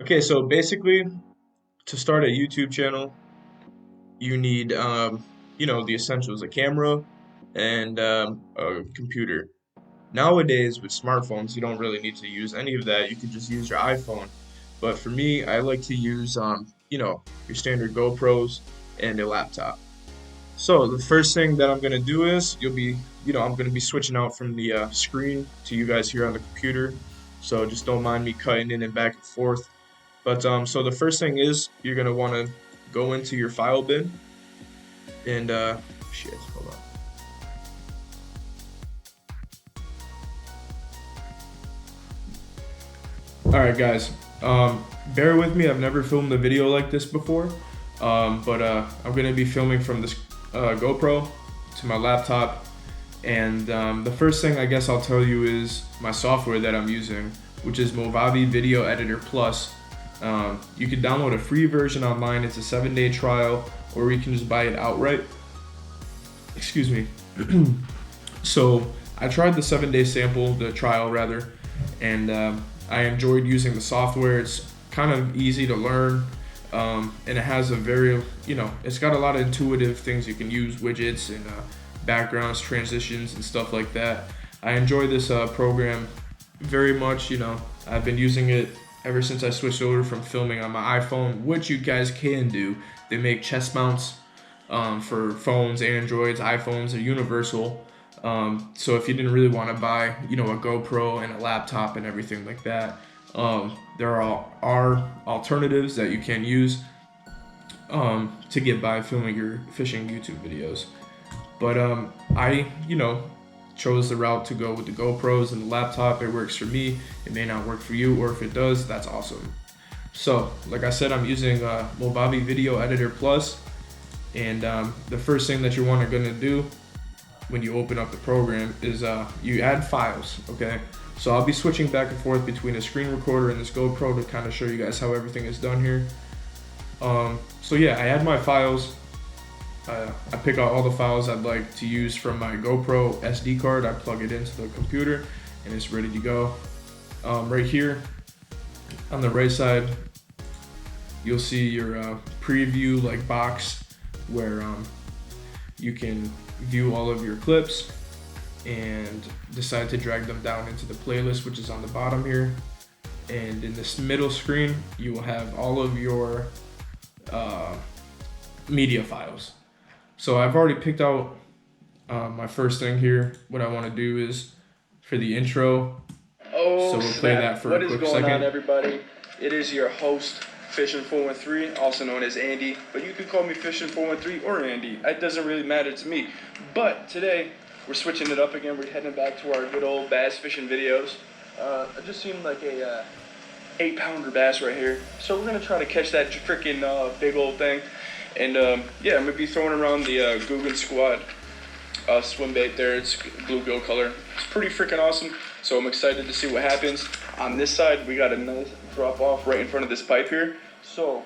Okay, so basically, to start a YouTube channel, you need, the essentials: a camera and a computer. Nowadays, with smartphones, you don't really need to use any of that. You can just use your iPhone. But for me, I like to use, your standard GoPros and a laptop. So the first thing that I'm gonna do is I'm gonna be switching out from the screen to you guys here on the computer. So just don't mind me cutting in and back and forth. But so the first thing is you're gonna want to go into your file bin and hold on. All right, guys. Bear with me. I've never filmed a video like this before, but I'm gonna be filming from this GoPro to my laptop. And the first thing I guess I'll tell you is my software that I'm using, which is Movavi Video Editor Plus. You can download a free version online. It's a 7-day trial, or you can just buy it outright. Excuse me. So I tried the 7-day sample, the trial rather, and I enjoyed using the software. It's kind of easy to learn, and it has a it's got a lot of intuitive things you can use, widgets and backgrounds, transitions, and stuff like that. I enjoy this program very much. I've been using it ever since I switched over from filming on my iPhone, which you guys can do. They make chest mounts for phones, Androids, iPhones are universal. So if you didn't really want to buy, a GoPro and a laptop and everything like that, there are alternatives that you can use to get by filming your fishing YouTube videos. But I, chose the route to go with the GoPros and the laptop. It works for me. It may not work for you, or if it does, that's awesome. So, like I said, I'm using Movavi Video Editor Plus, and the first thing that you're gonna do when you open up the program is you add files. Okay, so I'll be switching back and forth between a screen recorder and this GoPro to kind of show you guys how everything is done here. So yeah, I add my files. I pick out all the files I'd like to use from my GoPro SD card. I plug it into the computer and it's ready to go. Right here on the right side, you'll see your preview box where you can view all of your clips and decide to drag them down into the playlist, which is on the bottom here. And in this middle screen, you will have all of your media files. So I've already picked out my first thing here. What I want to do is for the intro. Oh, so we'll play that for a quick second. What is going on, everybody? It is your host, Fishing 413, also known as Andy, but you can call me Fishing 413 or Andy. It doesn't really matter to me. But today we're switching it up again. We're heading back to our good old bass fishing videos. I just seen like a 8-pounder bass right here, so we're gonna try to catch that freaking big old thing. And yeah, I'm gonna be throwing around the Guggen Squad swim bait there. It's bluegill color. It's pretty freaking awesome. So I'm excited to see what happens. On this side, we got a nice drop off right in front of this pipe here. So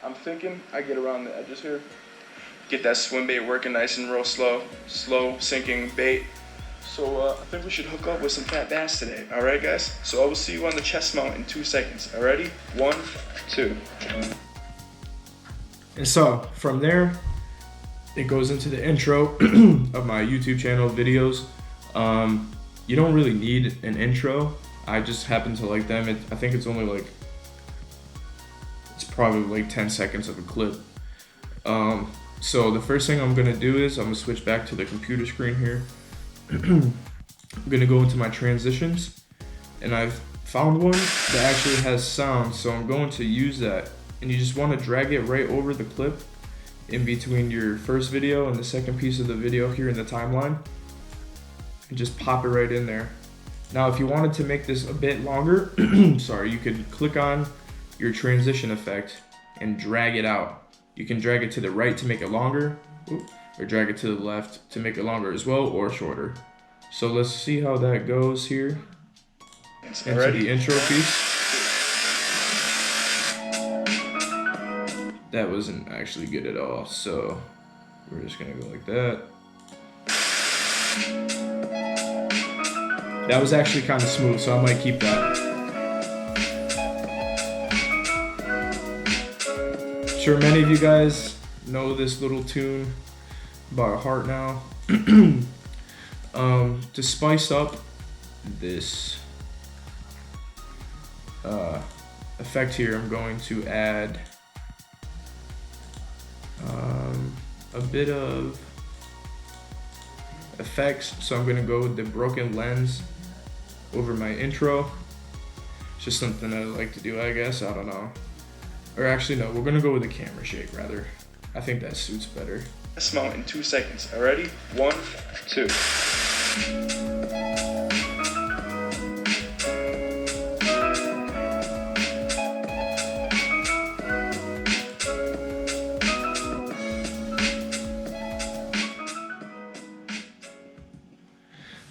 I'm thinking I get around the edges here, get that swim bait working nice and real slow sinking bait. So I think we should hook up with some fat bass today. All right, guys. So I will see you on the chest mount in 2 seconds. Alrighty, 1, 2. And so from there, it goes into the intro of my YouTube channel videos. You don't really need an intro. I just happen to like them. I think it's only it's probably 10 seconds of a clip. So the first thing I'm gonna do is I'm gonna switch back to the computer screen here. I'm gonna go into my transitions, and I've found one that actually has sound, so I'm going to use that. And you just want to drag it right over the clip in between your first video and the second piece of the video here in the timeline, and just pop it right in there. Now if you wanted to make this a bit longer, sorry, you could click on your transition effect and drag it out. You can drag it to the right to make it longer, or drag it to the left to make it longer as well, or shorter. So let's see how that goes here into the intro piece. That wasn't actually good at all, so we're just gonna go like that. That was actually kind of smooth, so I might keep that. sure many of you guys know this little tune by heart now. To spice up this effect here, I'm going to add a bit of effects. So I'm going to go with the broken lens over my intro. It's just something that I like to do, I guess. I don't know. Or actually, no, we're going to go with the camera shake rather. I think that suits better. Smell in 2 seconds. Already? 1, 2.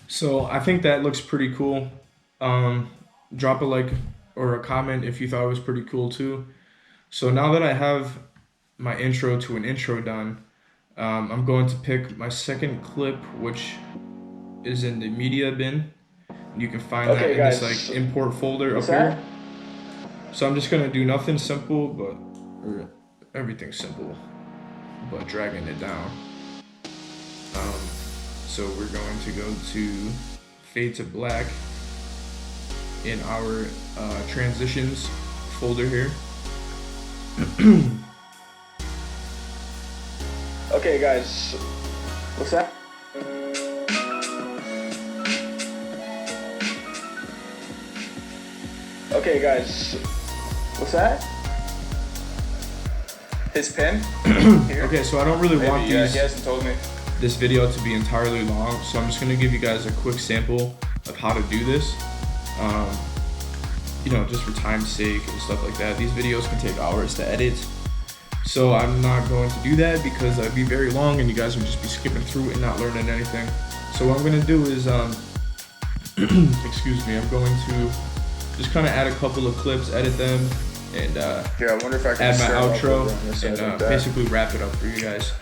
So I think that looks pretty cool. Drop a like or a comment if you thought it was pretty cool too. So now that I have my intro to an intro done, I'm going to pick my second clip, which is in the media bin. You can find that in this like import folder up here. So I'm just gonna do nothing simple, or everything simple, but dragging it down. So we're going to go to fade to black in our transitions folder here. Okay guys, what's that? Okay guys, what's that? His pen? Okay, so I don't really want he hasn't told me. This video to be entirely long, so I'm just gonna give you guys a quick sample of how to do this. You know, just for time's sake and stuff like that. These videos can take hours to edit. So I'm not going to do that because it'd be very long and you guys would just be skipping through it and not learning anything. So what I'm gonna do is, excuse me, I'm going to just kind of add a couple of clips, edit them, and yeah, I wonder if I can add my outro and basically wrap it up for you guys.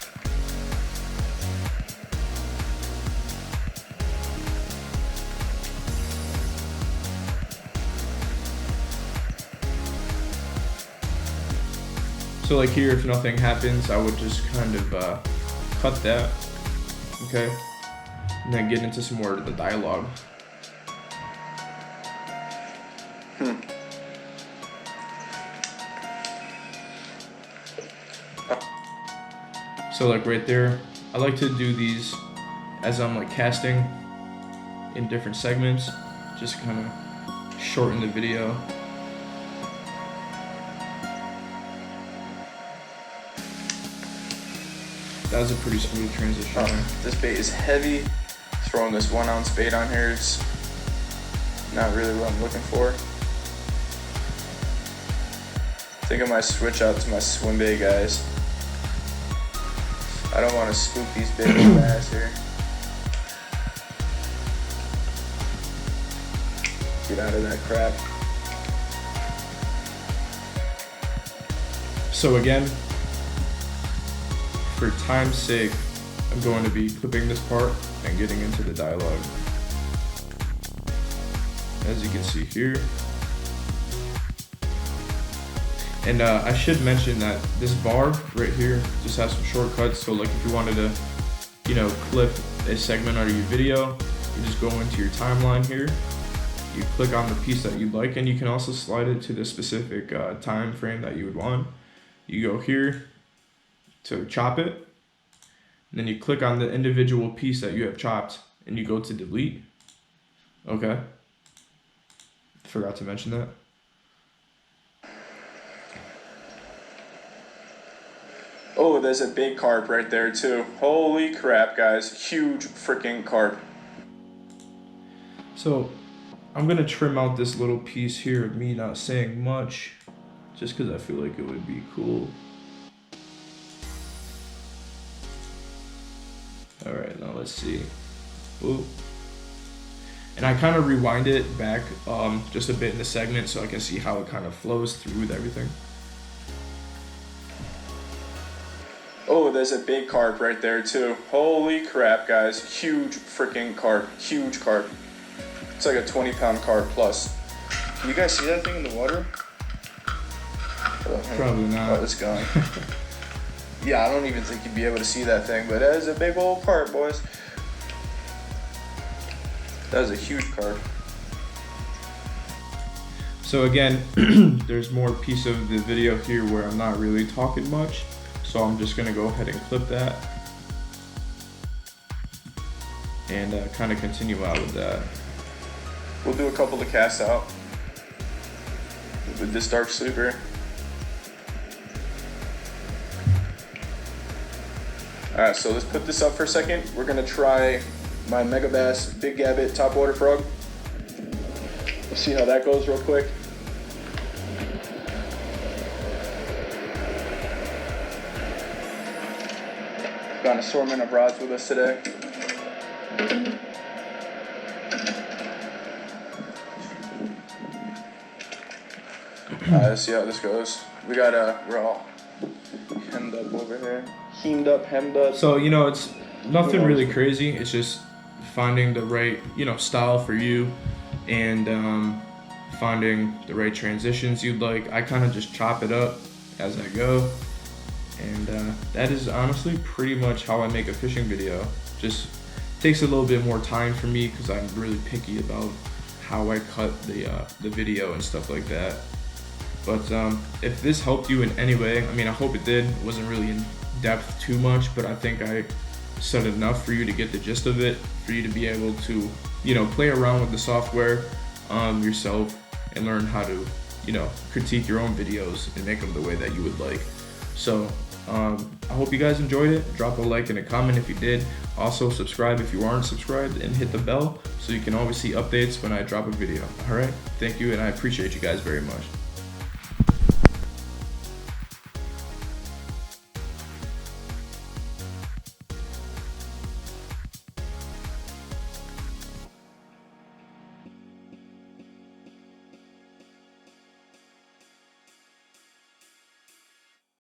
So like here, if nothing happens, I would just kind of cut that, okay? And then get into some more of the dialogue. So like right there, I like to do these as I'm like casting in different segments, just kind of shorten the video. That was a pretty smooth transition. This bait is heavy. Throwing this 1 ounce bait on here is not really what I'm looking for. I think I might switch out to my swim bait, guys. I don't want to spook these big bass here. Get out of that crap. So again, for time's sake, I'm going to be clipping this part and getting into the dialogue. As you can see here. And I should mention that this bar right here just has some shortcuts. So like if you wanted to, you know, clip a segment out of your video, you just go into your timeline here. You click on the piece that you'd like, and you can also slide it to the specific time frame that you would want. You go here to chop it, and then you click on the individual piece that you have chopped, and you go to delete. Okay. Forgot to mention that. Oh, there's a big carp right there too. Holy crap, guys. Huge freaking carp. So I'm gonna trim out this little piece here of me not saying much, just because I feel like it would be cool. All right, now let's see. Ooh. And I kind of rewind it back just a bit in the segment so I can see how it kind of flows through with everything. Oh, there's a big carp right there too. Holy crap, guys. Huge freaking carp. Huge carp. It's like a 20-pound carp plus. Can you guys see that thing in the water? Oh, Probably Oh, not. it's gone. Yeah, I don't even think you'd be able to see that thing, but that is a big old carp, boys. That is a huge carp. So again, there's more piece of the video here where I'm not really talking much. So I'm just gonna go ahead and clip that. And kind of continue out with that. We'll do a couple of casts out with this dark sleeper. Alright, so let's put this up for a second. We're gonna try my Mega Bass Big Gabbit Topwater Frog. We'll see how that goes real quick. Got an assortment of rods with us today. Let's see how this goes. We got we're all hemmed up over here. Hemmed up. So, you know, it's nothing really crazy. It's just finding the right, you know, style for you and finding the right transitions you'd like. I kind of just chop it up as I go. And that is honestly pretty much how I make a fishing video. Just takes a little bit more time for me because I'm really picky about how I cut the video and stuff like that. But if this helped you in any way, I mean, I hope it did. It wasn't really in depth too much, but I think I said enough for you to get the gist of it, for you to be able to, you know, play around with the software yourself and learn how to, you know, critique your own videos and make them the way that you would like. So I hope you guys enjoyed it. Drop a like and a comment if you did. Also subscribe if you aren't subscribed and hit the bell so you can always see updates when I drop a video. All right, thank you, and I appreciate you guys very much.